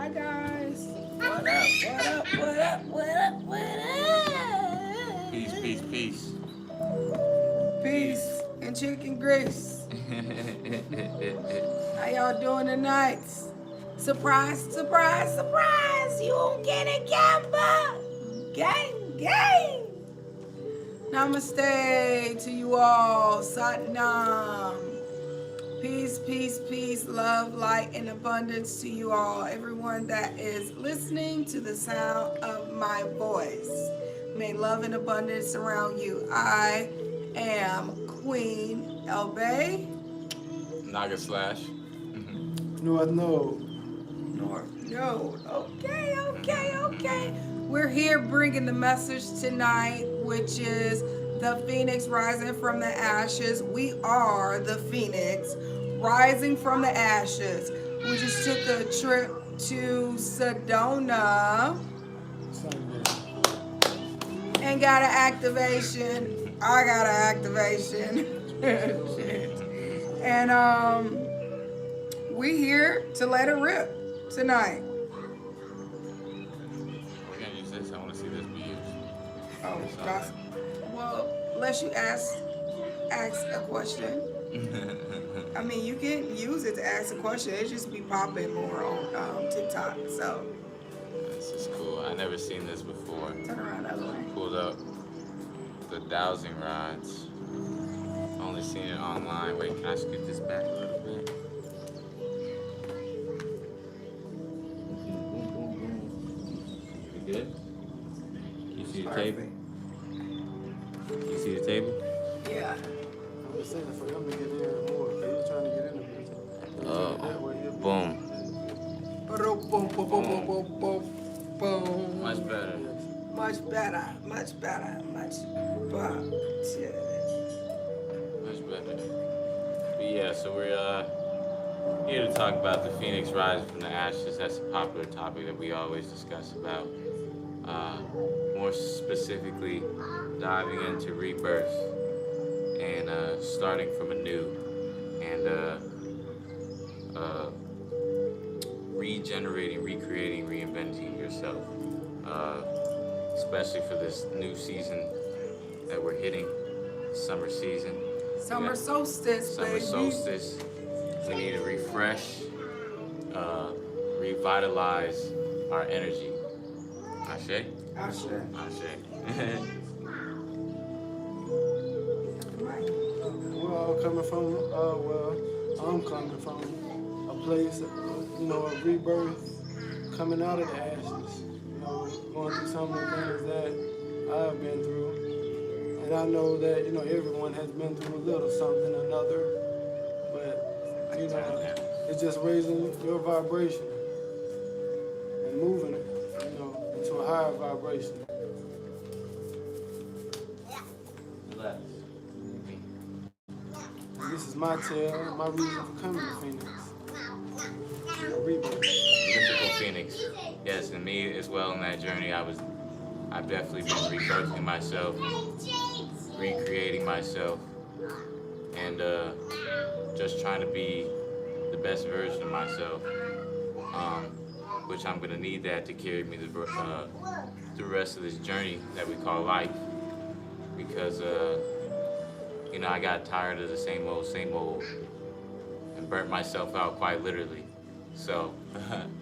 Hi guys. What up? What up? What up? What up? What up? Peace, peace, peace. Peace and chicken grease. How y'all doing tonight? Surprise, surprise, surprise! You won't get a gamba! Gang, gang! Namaste to you all. Satnam. Peace, peace, peace, love, light, and abundance to you all. Everyone that is listening to the sound of my voice. May love and abundance surround you. I am Queen Elbe. Naga Slash. North Node. North Node. Okay. We're here bringing the message tonight, which is the Phoenix rising from the ashes. We are the Phoenix rising from the ashes. We just took a trip to Sedona and got an activation. I got an activation. And we here to let it rip tonight. We're gonna use this. I want to see this be used. Oh, gosh. Well, unless you ask a question. I mean, you can use it to ask a question. It just be popping more on TikTok. So This is cool. I never seen this before. turn around that way. Pulled up the dowsing rods. Only seen it online. Wait, can I scoot this back a little bit? You good? You see the table? You see the table? Yeah. I'm just saying for him to get in more. He's trying to get in the business. That way he'll be- Boom. Boom, boom, boom, boom, boom, boom, boom. Much better. Much better. Much better. Much better. Much better. But yeah, so we're here to talk about the Phoenix rising from the ashes. That's a popular topic that we always discuss about. More specifically, diving into rebirth and starting from anew and regenerating, recreating, reinventing yourself. Especially for this new season that we're hitting, summer season. Summer solstice, Summer baby. solstice. We need to refresh, revitalize our energy. Ashe? Ashe. Ashe. We're all coming from, I'm coming from a place, of rebirth, coming out of the ashes. Going through some of the things that I've been through. And I know that, everyone has been through a little something or another. But, it's just raising your vibration and moving it, into a higher vibration. Relax. And this is my tale, my reason for coming to Phoenix. Rebirth. Mythical Phoenix. Yes, and me as well in that journey. I've definitely been rebirthing myself, recreating myself, and just trying to be the best version of myself. Which I'm gonna need that to carry me the rest of this journey that we call life. Because I got tired of the same old, and burnt myself out quite literally. So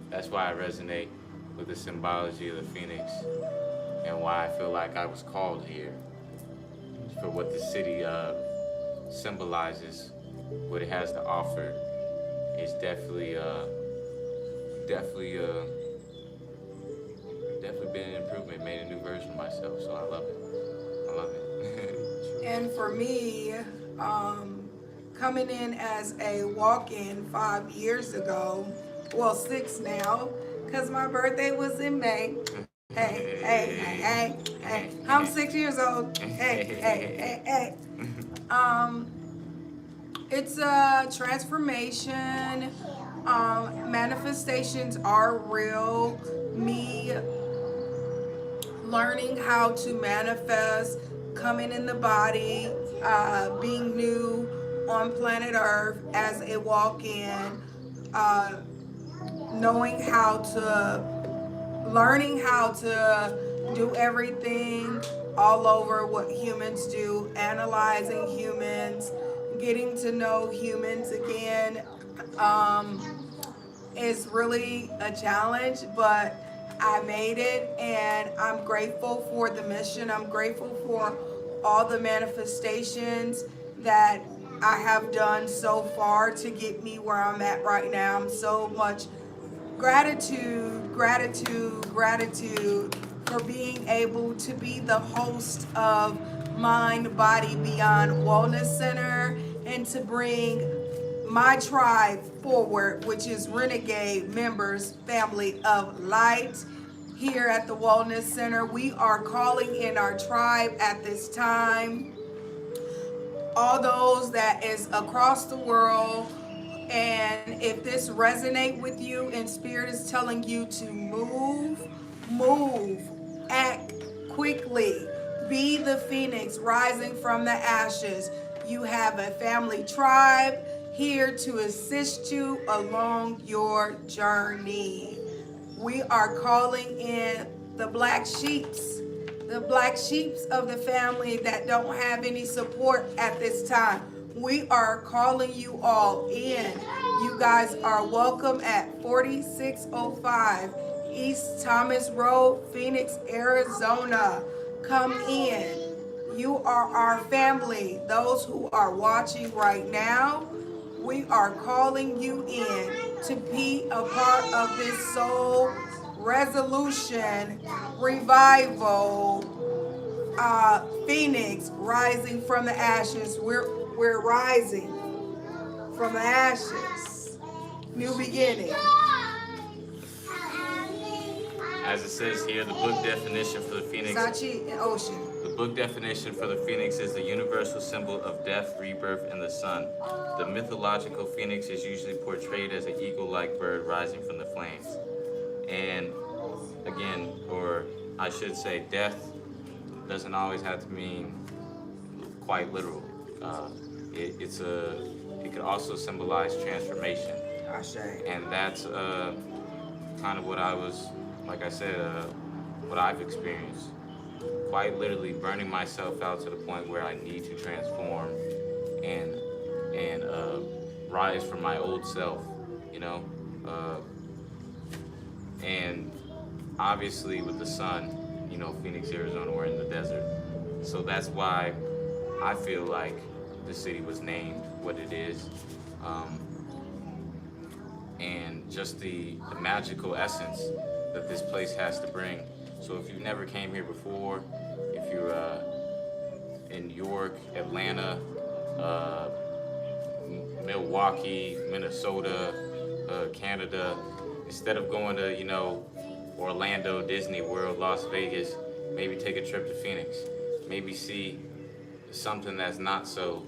that's why I resonate with the symbology of the Phoenix and why I feel like I was called here for what the city symbolizes, what it has to offer. It's definitely been an improvement, made a new version of myself. So I love it. And for me, coming in as a walk-in 5 years ago, well, 6 now, because my birthday was in May. Hey. I'm 6 years old. Hey. It's a transformation. Manifestations are real. Me learning how to manifest, coming in the body, being new on planet Earth as a walk-in, learning how to do everything all over what humans do, analyzing humans, getting to know humans again, is really a challenge, but I made it and I'm grateful for the mission. I'm grateful for all the manifestations that I have done so far to get me where I'm at right now. I'm so much gratitude, gratitude, gratitude for being able to be the host of Mind Body Beyond Wellness Center and to bring my tribe forward, which is Renegade Members Family of Light. Here at the Wellness Center, we are calling in our tribe at this time, all those that is across the world. And if this resonate with you and spirit is telling you to move, act quickly, be the phoenix rising from the ashes. You have a family tribe here to assist you along your journey. We are calling in the black sheeps of the family that don't have any support at this time. We are calling you all in. You guys are welcome at 4605 East Thomas Road, Phoenix, Arizona. Come in. You are our family. Those who are watching right now, we are calling you in to be a part of this soul resolution revival. Phoenix rising from the ashes. We're rising from the ashes. New beginning. As it says here, the book definition for the phoenix. Sachi and Ocean. The book definition for the phoenix is the universal symbol of death, rebirth, and the sun. The mythological phoenix is usually portrayed as an eagle-like bird rising from the flames. And again, or I should say, death doesn't always have to mean quite literal. It could also symbolize transformation. And that's kind of what I was, like I said, what I've experienced. Quite literally burning myself out to the point where I need to transform and rise from my old self, you know. And obviously with the sun, you know, Phoenix, Arizona, we're in the desert. So that's why I feel like the city was named what it is. And just the magical essence that this place has to bring. So if you've never came here before, if you're in York, Atlanta, Milwaukee, Minnesota, Canada, instead of going to, you know, Orlando, Disney World, Las Vegas, maybe take a trip to Phoenix. Maybe see something that's not so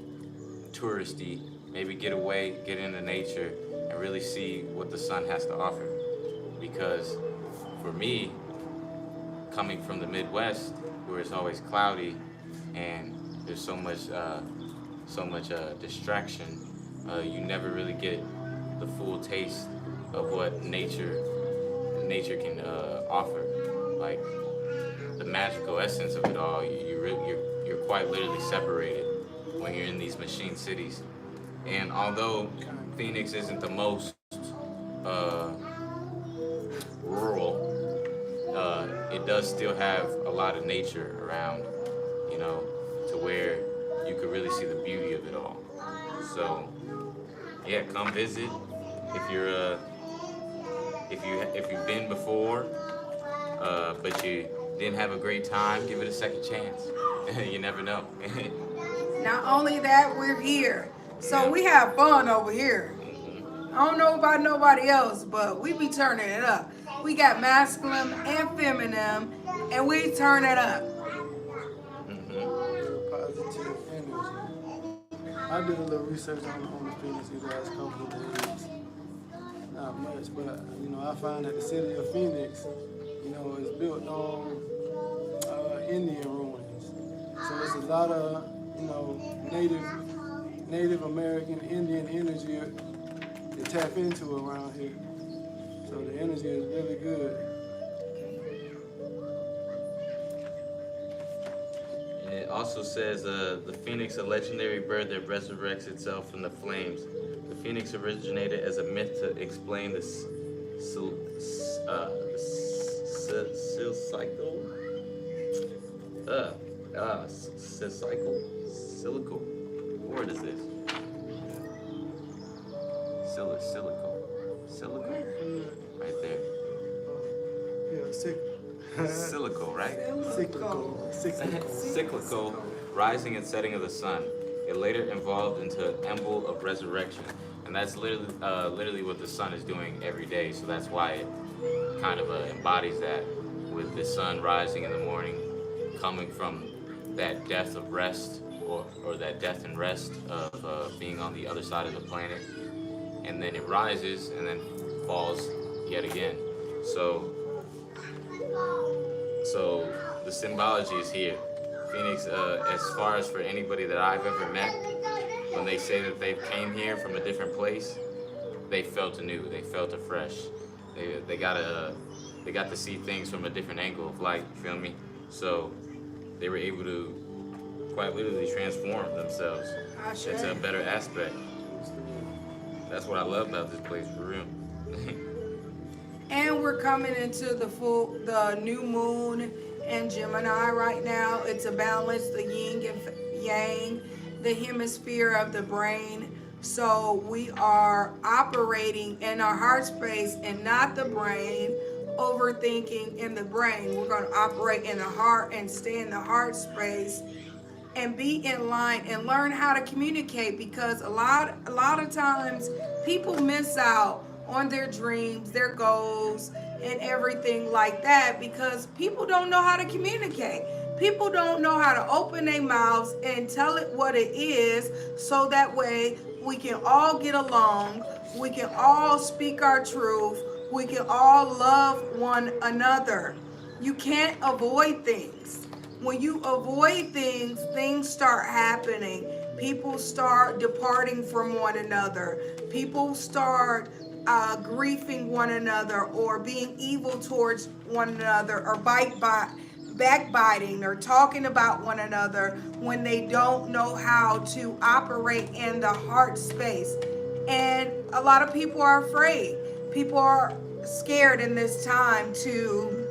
touristy. Maybe get away, get into nature, and really see what the sun has to offer. Because for me, coming from the Midwest, where it's always cloudy and there's so much distraction, you never really get the full taste of what nature can offer. Like the magical essence of it all, you're quite literally separated when you're in these machine cities. And although Phoenix isn't the most rural, it does still have a lot of nature around, you know, to where you could really see the beauty of it all. So yeah, come visit. If you've been before, but you didn't have a great time, give it a second chance. You never know. Not only that, we're here. So we have fun over here. I don't know about nobody else, but we be turning it up. We got masculine and feminine, and we turn it up. Positive energy. I did a little research on the Phoenix these last couple of days. Not much, but you know, I find that the city of Phoenix, you know, is built on Indian ruins. So it's a lot of, you know, Native American Indian energy to tap into around here. So the energy is really good. And it also says the phoenix, a legendary bird that resurrects itself from the flames. The phoenix originated as a myth to explain the silical. What word is this? Silico. Right there. Yeah, Silico, right? Cyclical. Cyclical, rising and setting of the sun. It later evolved into an emblem of resurrection, and that's literally what the sun is doing every day. So that's why it kind of embodies that, with the sun rising in the morning, coming from that death of rest, or that death and rest of being on the other side of the planet, and then it rises and then falls yet again. So the symbology is here. Phoenix, as far as for anybody that I've ever met, when they say that they came here from a different place, they felt anew, they felt afresh. They got to see things from a different angle of light, you feel me? So they were able to quite literally transform themselves into a better aspect. That's what I love about this place, for real. And we're coming into the new moon in Gemini right now. It's a balance, the yin and yang, the hemisphere of the brain. So we are operating in our heart space and not the brain, overthinking in the brain. We're going to operate in the heart and stay in the heart space and be in line and learn how to communicate, because a lot of times people miss out on their dreams, their goals, and everything like that, because people don't know how to communicate. People don't know how to open their mouths and tell it what it is, so that way we can all get along, we can all speak our truth, we can all love one another. You can't avoid things. When you avoid things, things start happening. People start departing from one another. People start griefing one another, or being evil towards one another, or backbiting, or talking about one another when they don't know how to operate in the heart space. And a lot of people are afraid. People are scared in this time to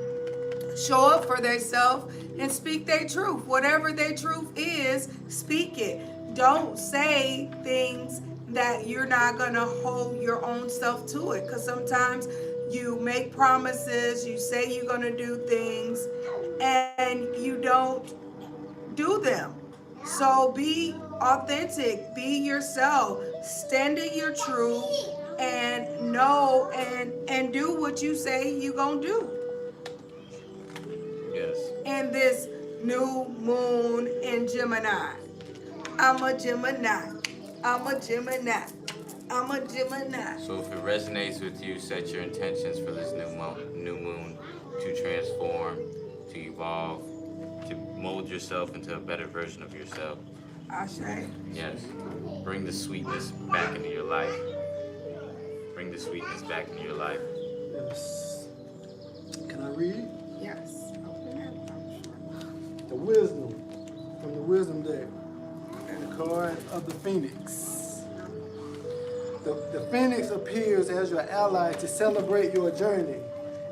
show up for themselves and speak their truth. Whatever their truth is, speak it. Don't say things that you're not going to hold your own self to it, because sometimes you make promises, you say you're going to do things, and you don't do them. So be authentic, be yourself, stand in your truth, and know and do what you say you're going to do. Yes. In this new moon in Gemini. I'm a Gemini. I'm a Gemini. I'm a Gemini. So if it resonates with you, set your intentions for this new moon to transform, to evolve, to mold yourself into a better version of yourself. Ashe. Yes. Bring the sweetness back into your life. Bring the sweetness back into your life. Yes. Can I read? Yes. The wisdom from the wisdom deck. And the card of the Phoenix. The Phoenix appears as your ally to celebrate your journey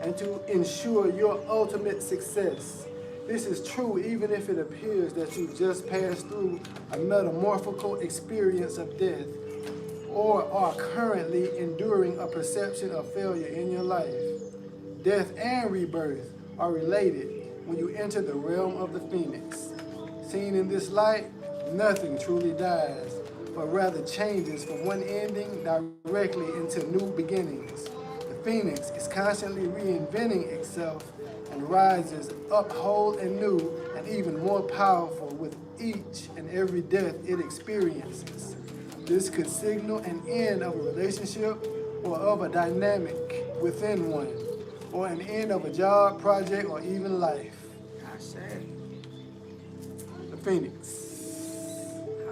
and to ensure your ultimate success. This is true even if it appears that you've just passed through a metamorphical experience of death, or are currently enduring a perception of failure in your life. Death and rebirth are related when you enter the realm of the Phoenix. Seen in this light, nothing truly dies, but rather changes from one ending directly into new beginnings. The Phoenix is constantly reinventing itself and rises up whole and new and even more powerful with each and every death it experiences. This could signal an end of a relationship or of a dynamic within one, or an end of a job, project, or even life. Ashe. The Phoenix.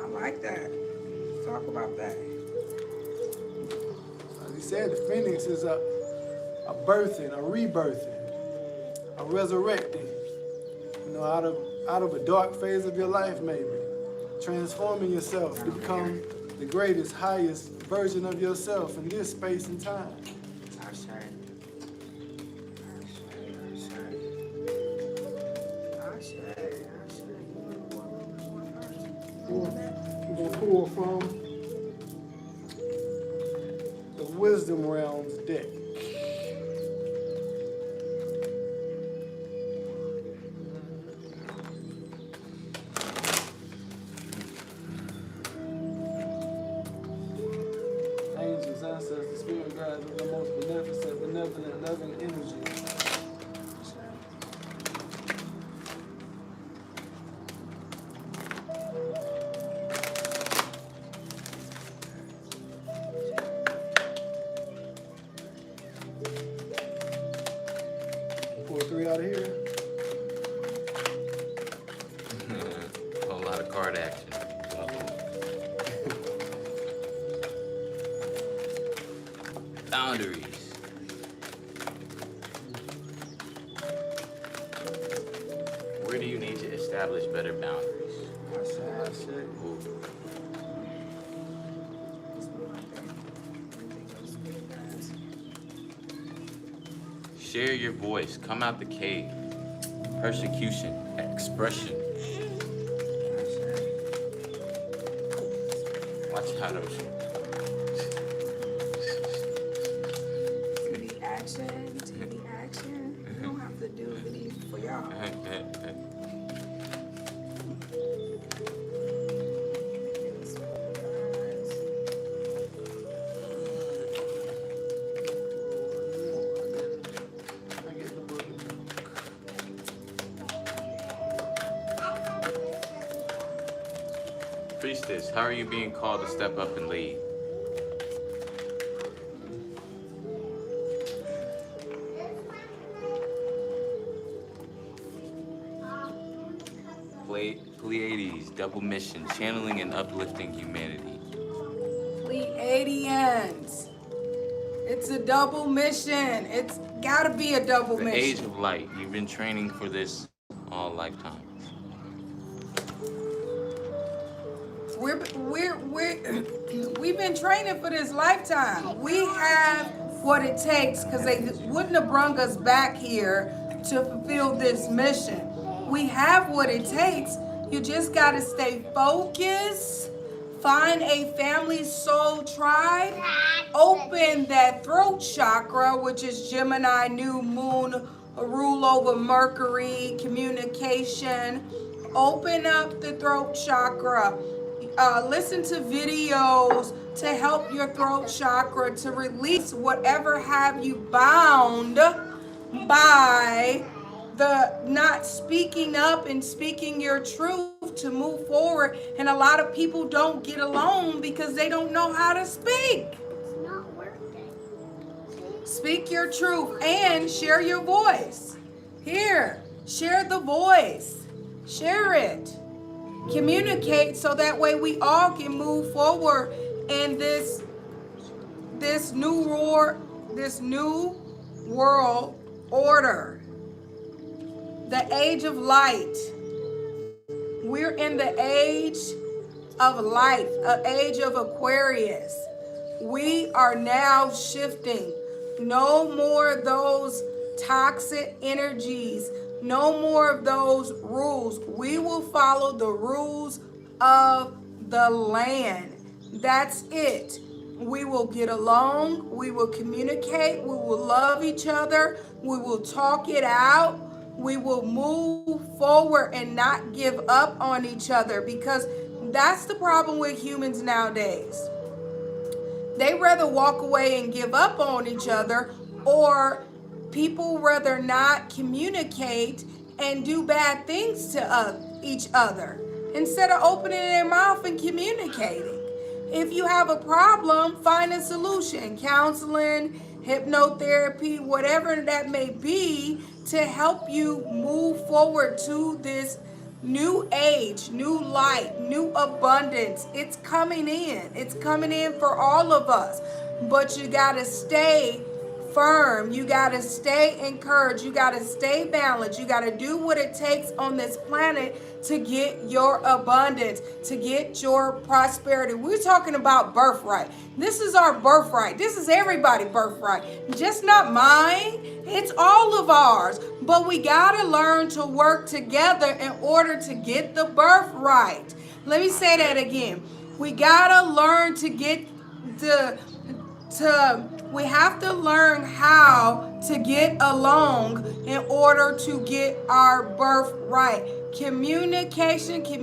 I like that. Talk about that. As he said, the Phoenix is a birthing, a rebirthing, a resurrecting. Out of a dark phase of your life, maybe. Transforming yourself to become the greatest, highest version of yourself in this space and time. We're going to pull from the Wisdom Realms deck. Angels, ancestors, spirit guides of the most beneficent, benevolent, loving energy. Pull 3 out of here. A whole lot of card action. Boundaries. Where do you need to establish better boundaries? Ooh. Share your voice. Come out the cave. Persecution. Expression. Watch out, Ocean. TV action, TV action. You don't have to do these for y'all. Priestess, how are you being called to step up and lead? Pleiades, double mission, channeling and uplifting humanity. Pleiadians. It's a double mission. It's gotta be a double The mission. age of light. You've been training for this all lifetime. We've been training for this lifetime. We have what it takes because they wouldn't have brung us back here to fulfill this mission. We have what it takes. You just got to stay focused, find a family soul tribe, open that throat chakra, which is Gemini, new moon, rule over Mercury, communication. Open up the throat chakra. Listen to videos to help your throat chakra to release whatever have you bound by the not speaking up and speaking your truth to move forward. And a lot of people don't get along because they don't know how to speak. It's not working. Speak your truth and share your voice. Here, share the voice. Share it. Communicate so that way we all can move forward in this new world order. The age of light. We're in the age of light, an age of Aquarius. We are now shifting. No more of those toxic energies. No more of those rules. We will follow the rules of the land. That's it. We will get along. We will communicate. We will love each other. We will talk it out. We will move forward and not give up on each other, because that's the problem with humans nowadays. They rather walk away and give up on each other, or people rather not communicate and do bad things to each other instead of opening their mouth and communicating. If you have a problem, find a solution. Counseling, hypnotherapy, whatever that may be, to help you move forward to this new age, new light, new abundance. It's coming in. It's coming in for all of us. But you got to stay firm. You got to stay encouraged. You got to stay balanced. You got to do what it takes on this planet to get your abundance, to get your prosperity. We're talking about birthright. This is our birthright. This is everybody's birthright. Just not mine. It's all of ours. But we got to learn to work together in order to get the birthright. Let me say that again. We got to learn to get we have to learn how to get along in order to get our birthright. Communication is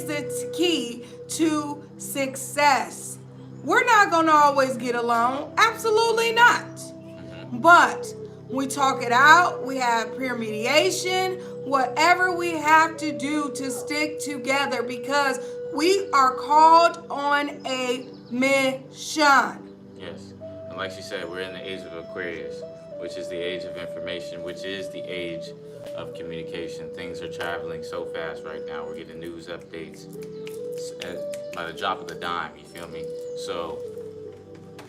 the key to success. We're not going to always get along. Absolutely not. But we talk it out. We have peer mediation. Whatever we have to do to stick together, because we are called on a mission. Yes. And like she said, we're in the age of Aquarius, which is the age of information, which is the age of communication. Things are traveling so fast right now. We're getting news updates by the drop of the dime, you feel me? So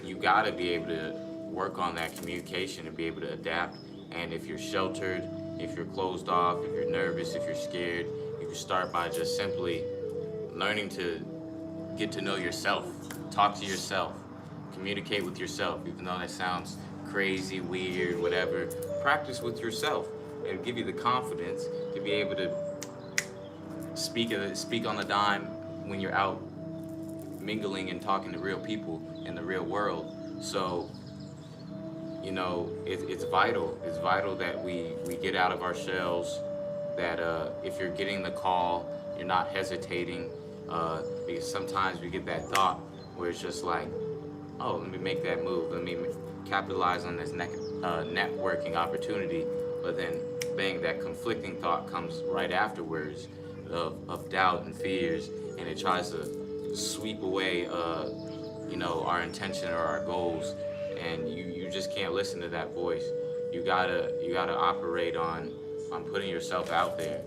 you got to be able to work on that communication and be able to adapt. And if you're sheltered, if you're closed off, if you're nervous, if you're scared, you can start by just simply learning to get to know yourself, talk to yourself, communicate with yourself, even though that sounds crazy, weird, whatever. Practice with yourself. It'll give you the confidence to be able to speak on the dime when you're out mingling and talking to real people in the real world. So, you know, it's vital. It's vital that we get out of our shells, that if you're getting the call, you're not hesitating, because sometimes we get that thought where it's just like, oh, let me make that move, let me capitalize on this networking opportunity, but then bang, that conflicting thought comes right afterwards of doubt and fears, and it tries to sweep away our intention or our goals, and you just can't listen to that voice. You gotta operate on putting yourself out there,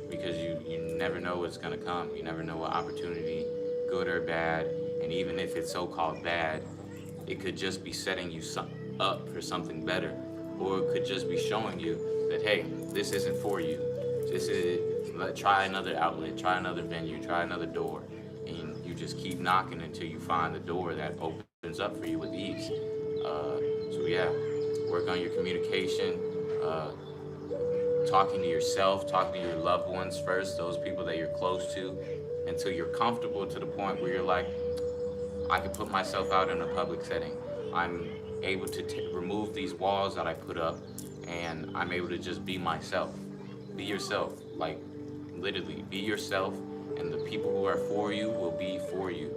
because you never know what's gonna come. You never know what opportunity, good or bad, and even if it's so-called bad, it could just be setting you up for something better, or it could just be showing you that, hey, this isn't for you. Try another outlet, try another venue, try another door, and you just keep knocking until you find the door that opens up for you with ease. So yeah, work on your communication, talking to yourself, talking to your loved ones first, those people that you're close to, until you're comfortable to the point where you're like, I can put myself out in a public setting. I'm able to remove these walls that I put up, and I'm able to just be myself. Be yourself, like literally be yourself, and the people who are for you will be for you.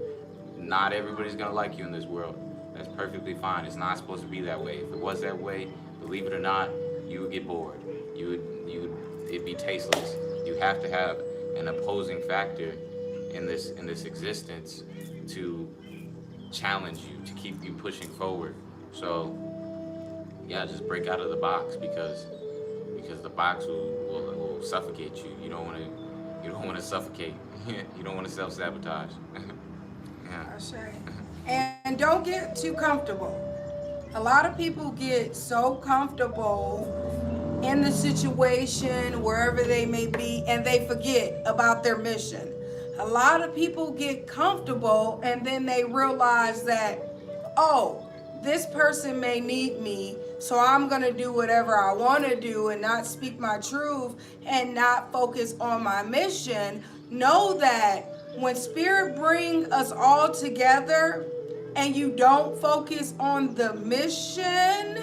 Not everybody's gonna like you in this world. That's perfectly fine. It's not supposed to be that way. If it was that way, believe it or not, you would get bored. It'd be tasteless. You have to have an opposing factor in this existence to challenge you, to keep you pushing forward. So yeah, just break out of the box, because the box will suffocate you. You don't want to suffocate. You don't want to self-sabotage. Yeah. And don't get too comfortable. A lot of people get so comfortable in the situation, wherever they may be, and they forget about their mission. A lot of people get comfortable and then they realize that, oh, this person may need me, so I'm going to do whatever I want to do and not speak my truth and not focus on my mission. Know that when Spirit brings us all together and you don't focus on the mission,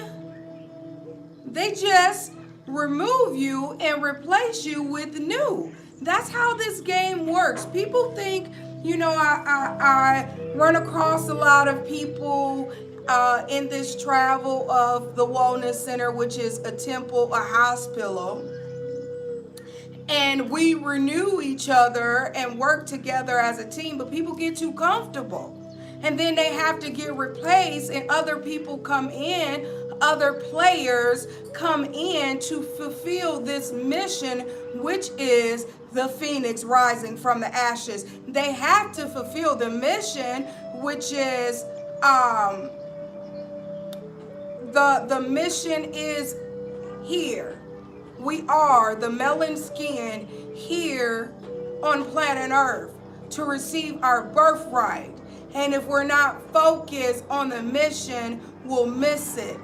they just remove you and replace you with new. That's how this game works. People think, I run across a lot of people in this travel of the Wellness Center, which is a temple, a hospital. And we renew each other and work together as a team, but people get too comfortable. And then they have to get replaced, and other people come in, other players come in to fulfill this mission, which is the Phoenix rising from the ashes. They have to fulfill the mission, which is the mission is here. We are the melon skin here on planet Earth to receive our birthright. And if we're not focused on the mission, we'll miss it.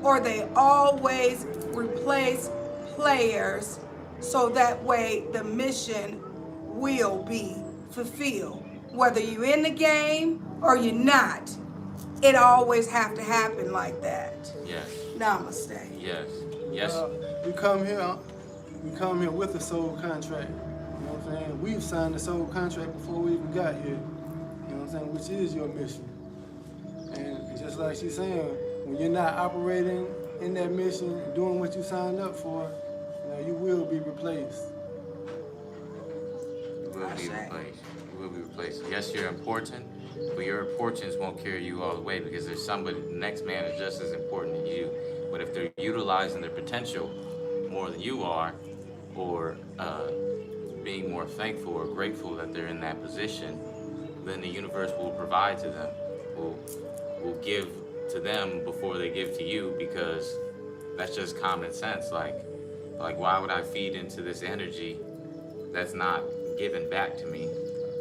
Or they always replace players so that way the mission will be fulfilled. Whether you're in the game or you're not, it always have to happen like that. Yes. Namaste. Yes. Yes. We come here with a soul contract. You know what I'm saying? We've signed a soul contract before we even got here. You know what I'm saying? Which is your mission. And just like she's saying, when you're not operating in that mission, doing what you signed up for, you will be replaced. You will be replaced. You will be replaced. Yes, you're important, but your importance won't carry you all the way because there's somebody, the next man is just as important as you. But if they're utilizing their potential more than you are, or being more thankful or grateful that they're in that position, then the universe will provide to them, will give to them before they give to you, because that's just common sense. Like why would I feed into this energy that's not given back to me?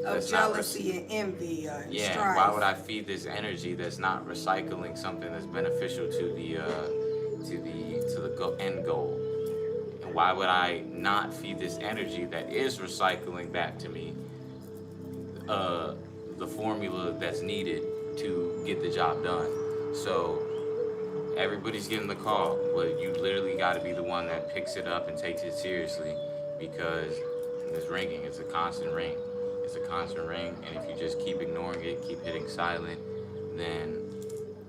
Of jealousy and envy and yeah, strife. why would I feed this energy that's not recycling something that's beneficial to the end goal? And why would I not feed this energy that is recycling back to me the formula that's needed to get the job done? So everybody's getting the call, but you literally got to be the one that picks it up and takes it seriously, because it's ringing. It's a constant ring. It's a constant ring, and if you just keep ignoring it, keep hitting silent, then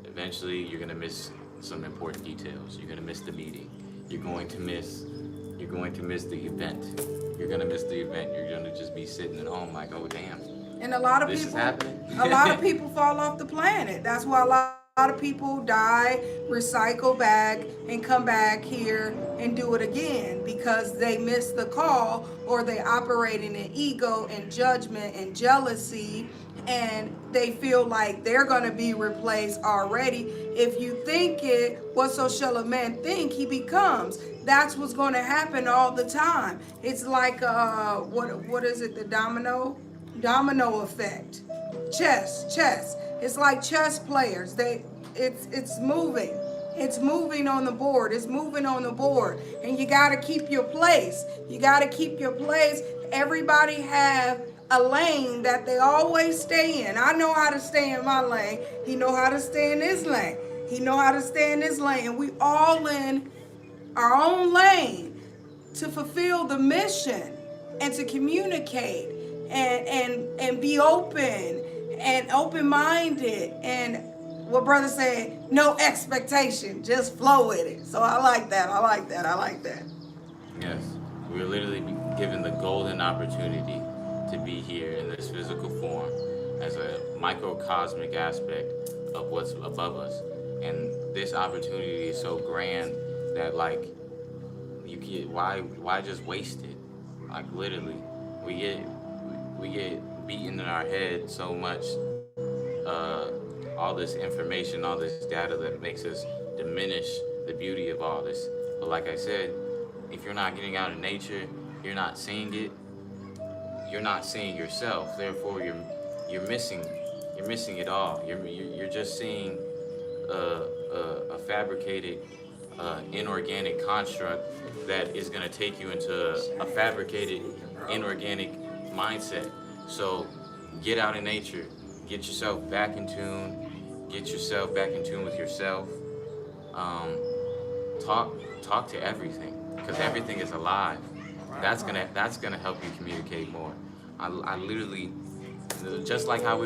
eventually you're gonna miss some important details. You're gonna miss the meeting. You're going to miss the event. You're gonna miss the event. You're gonna just be sitting at home like, oh damn. And a lot of this people, is happening. a lot of people fall off the planet. That's why a lot of people die, recycle back, and come back here and do it again, because they miss the call, or they operate in an ego and judgment and jealousy, and they feel like they're going to be replaced already. If you think it, whatso shall a man think, he becomes. That's what's going to happen all the time. It's like what is it, the domino effect. Chess. It's like chess players. It's moving. It's moving on the board. It's moving on the board. And you got to keep your place. You got to keep your place. Everybody have a lane that they always stay in. I know how to stay in my lane. He know how to stay in his lane. He know how to stay in his lane. And we all in our own lane to fulfill the mission and to communicate and be open and open-minded, and what brother said, no expectation, just flow with it. So I like that. Yes, we're literally given the golden opportunity to be here in this physical form as a microcosmic aspect of what's above us. And this opportunity is so grand that, like, you get, why just waste it? Like, literally, we get beaten in our head so much, all this information, all this data that makes us diminish the beauty of all this. But like I said, if you're not getting out in nature, you're not seeing it, you're not seeing yourself. Therefore, you're missing it all. You're just seeing a fabricated, inorganic construct that is going to take you into a fabricated, inorganic mindset. So get out in nature, get yourself back in tune, get yourself back in tune with yourself. Talk to everything, because everything is alive. That's gonna help you communicate more. I literally, just like how we